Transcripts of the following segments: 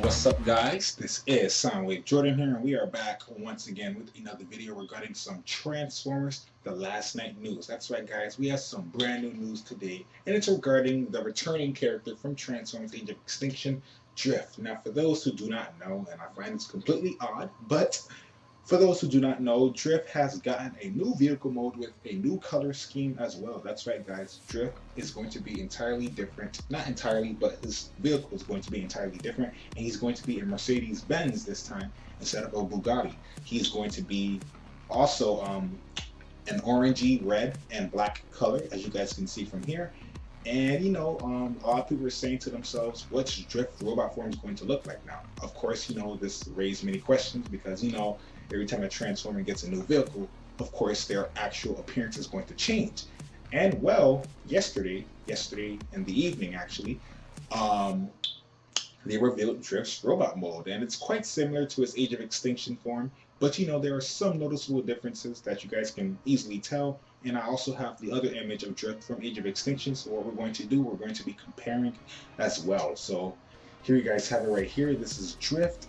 What's up, guys? This is Soundwave Jordan here, and we are back once again with another video regarding some Transformers The Last Night news. That's right, guys, we have some brand new news today, and it's regarding the returning character from Transformers Age of Extinction, Drift. Now, for those who do not know, and I find this completely odd, but for those who do not know, Drift has gotten a new vehicle mode with a new color scheme as well. That's right, guys. Drift is going to be entirely different. Not entirely, but his vehicle is going to be entirely different. And he's going to be a Mercedes-Benz this time instead of a Bugatti. He's going to be also an orangey, red, and black color, as you guys can see from here. And a lot of people are saying to themselves, what's Drift robot form is going to look like now? Of course, this raised many questions because, every time a Transformer gets a new vehicle, of course, their actual appearance is going to change. And well, yesterday in the evening, actually, they revealed Drift's robot mode, and it's quite similar to his Age of Extinction form. But there are some noticeable differences that you guys can easily tell. And I also have the other image of Drift from Age of Extinction. So what we're going to do, we're going to be comparing as well. So here you guys have it right here. This is Drift.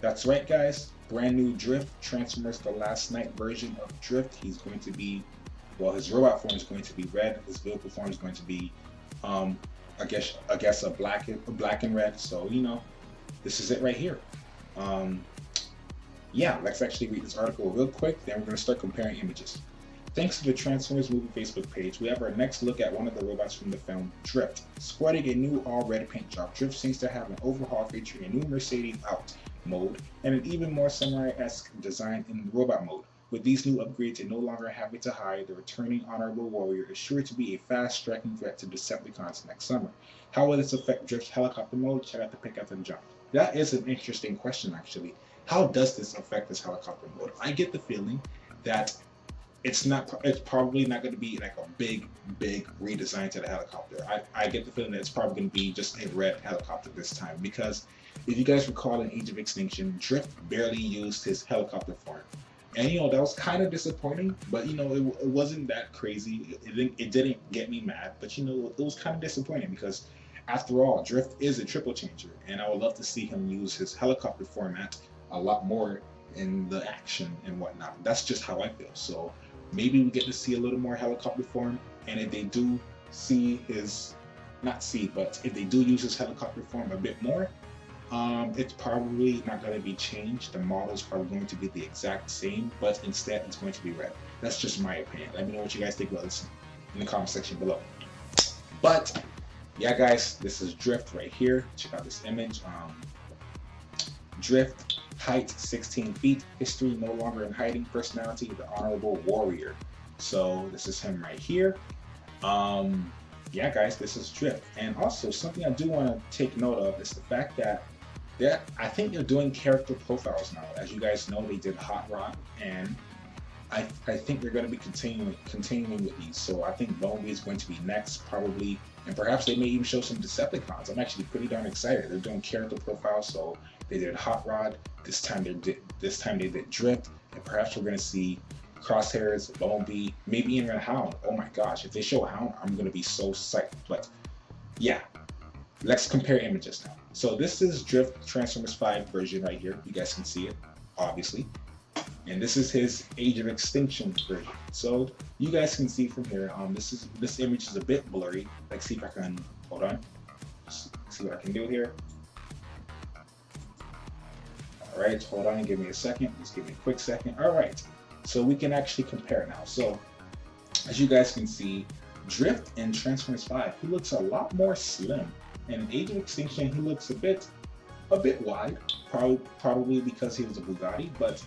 That's right, guys. Brand new Drift, Transformers The Last Night version of Drift. He's going to be, well, his robot form is going to be red. His vehicle form is going to be, I guess a black and red. So this is it right here. Yeah, let's actually read this article real quick. Then we're going to start comparing images. Thanks to the Transformers Movie Facebook page, we have our next look at one of the robots from the film, Drift. Sporting a new all-red paint job, Drift seems to have an overhaul featuring a new Mercedes Out mode and an even more samurai-esque design in robot mode. With these new upgrades and no longer having to hide, the returning honorable warrior is sure to be a fast-striking threat to Decepticons next summer. How will this affect Drift's helicopter mode? Check out the pic after the jump. That is an interesting question, actually. How does this affect this helicopter mode? I get the feeling that it's probably not going to be like a big redesign to the helicopter. I get the feeling that it's probably going to be just a red helicopter this time, because if you guys recall in Age of Extinction, Drift barely used his helicopter form. And that was kind of disappointing, but it wasn't that crazy. It didn't get me mad, but it was kind of disappointing because after all, Drift is a triple changer, and I would love to see him use his helicopter format a lot more in the action and whatnot. That's just how I feel. So maybe we get to see a little more helicopter form, and if they do if they do use his helicopter form a bit more, it's probably not going to be changed. The model is probably going to be the exact same, but instead it's going to be red. That's just my opinion. Let me know what you guys think about this in the comment section below. But yeah, guys, this is Drift right here. Check out this image. Drift, height 16 feet, history no longer in hiding, personality the honorable warrior. So this is him right here. Yeah, guys, this is Drift. And also something I do want to take note of is the fact that I think they're doing character profiles now. As you guys know, they did Hot Rod, and I think they're going to be continuing with these. So I think Bumblebee is going to be next, probably, and perhaps they may even show some Decepticons. I'm actually pretty darn excited. They're doing character profiles, so they did Hot Rod. This time they did Drift, and perhaps we're going to see Crosshairs, Bumblebee, maybe even Hound. Oh my gosh, if they show Hound, I'm going to be so psyched. But yeah, let's compare images now. So this is Drift Transformers 5 version right here. You guys can see it, obviously. And this is his Age of Extinction version. So you guys can see from here, this image is a bit blurry. Let's see if I can, hold on, see what I can do here. All right, hold on, give me a second. Just give me a quick second. All right, so we can actually compare now. So as you guys can see, Drift in Transformers 5, he looks a lot more slim. And in Age of Extinction, he looks a bit wide, probably because he was a Bugatti, but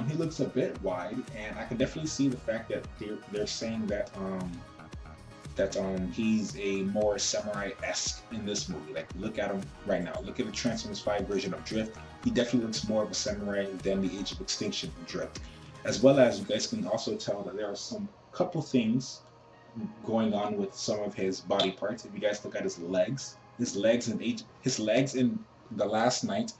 he looks a bit wide, and I can definitely see the fact that they're saying that he's a more samurai-esque in this movie. Like, look at him right now. Look at the Transformers 5 version of Drift. He definitely looks more of a samurai than the Age of Extinction Drift. As well as you guys can also tell that there are some couple things going on with some of his body parts. If you guys look at his legs in The Last Night,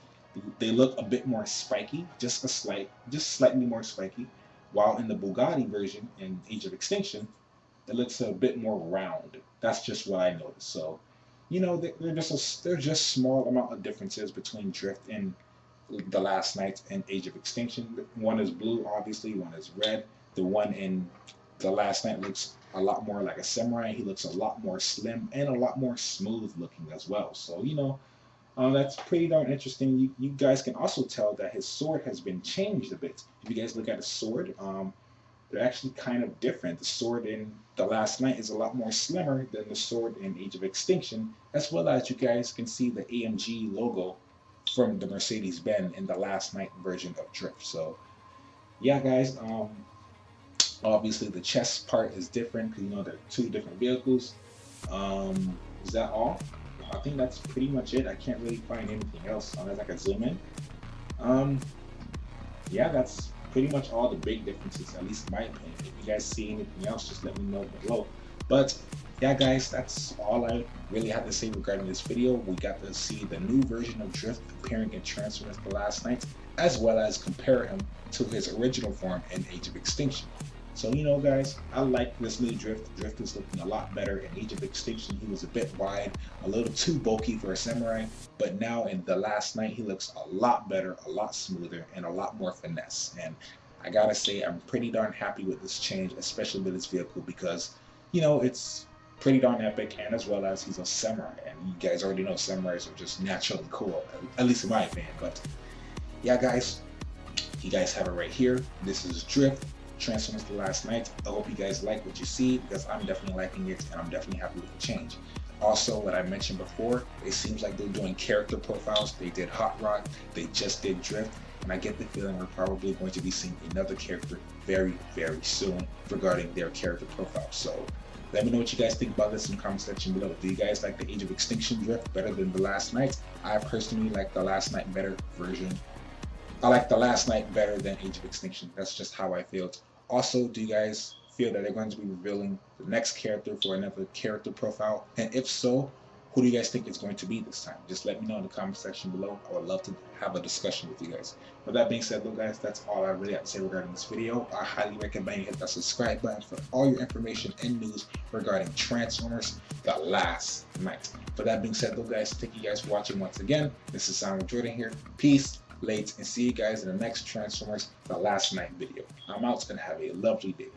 they look a bit more spiky, just slightly more spiky. While in the Bugatti version in Age of Extinction, it looks a bit more round. That's just what I noticed. So you know, they're just small amount of differences between Drift and The Last Knight and Age of Extinction. One is blue, obviously. One is red. The one in The Last Knight looks a lot more like a samurai. He looks a lot more slim and a lot more smooth looking as well. So, you know, that's pretty darn interesting. You guys can also tell that his sword has been changed a bit. If you guys look at his sword, they're actually kind of different. The sword in The Last Knight is a lot more slimmer than the sword in Age of Extinction, as well as you guys can see the AMG logo from the Mercedes-Benz in the Last Knight version of Drift. So, yeah, guys, obviously the chest part is different because, you know, they're two different vehicles. Is that all? I think that's pretty much it. I can't really find anything else unless I can zoom in. Yeah, that's pretty much all the big differences, at least in my opinion. If you guys see anything else, just let me know below. But yeah, guys, that's all I really had to say regarding this video. We got to see the new version of Drift appearing in Transformers The Last Knight, as well as compare him to his original form in Age of Extinction. So, you know, guys, I like this new Drift. Drift is looking a lot better. In Age of Extinction, he was a bit wide, a little too bulky for a samurai. But now in The Last Knight, he looks a lot better, a lot smoother, and a lot more finesse. And I gotta say, I'm pretty darn happy with this change, especially with this vehicle, because, you know, it's pretty darn epic, and as well as he's a samurai. And you guys already know samurais are just naturally cool, at least in my opinion. But yeah, guys, you guys have it right here. This is Drift, Transformers The Last Knight. I hope you guys like what you see, because I'm definitely liking it, and I'm definitely happy with the change. Also, what I mentioned before, it seems like they're doing character profiles. They did Hot Rod, they just did Drift, and I get the feeling we're probably going to be seeing another character very, very soon regarding their character profile. So let me know what you guys think about this in the comment section below. Do you guys like the Age of Extinction Drift better than The Last Knight? I personally like The Last Knight better version. I like The Last Knight better than Age of Extinction. That's just how I feel. Also, do you guys feel that they're going to be revealing the next character for another character profile? And if so, who do you guys think it's going to be this time? Just let me know in the comment section below. I would love to have a discussion with you guys. With that being said, though, guys, that's all I really have to say regarding this video. I highly recommend you hit that subscribe button for all your information and news regarding Transformers The Last Knight. With that being said, though, guys, thank you guys for watching once again. This is Simon Jordan here. Peace, late, and see you guys in the next Transformers The Last Knight video. I'm out, and have a lovely day.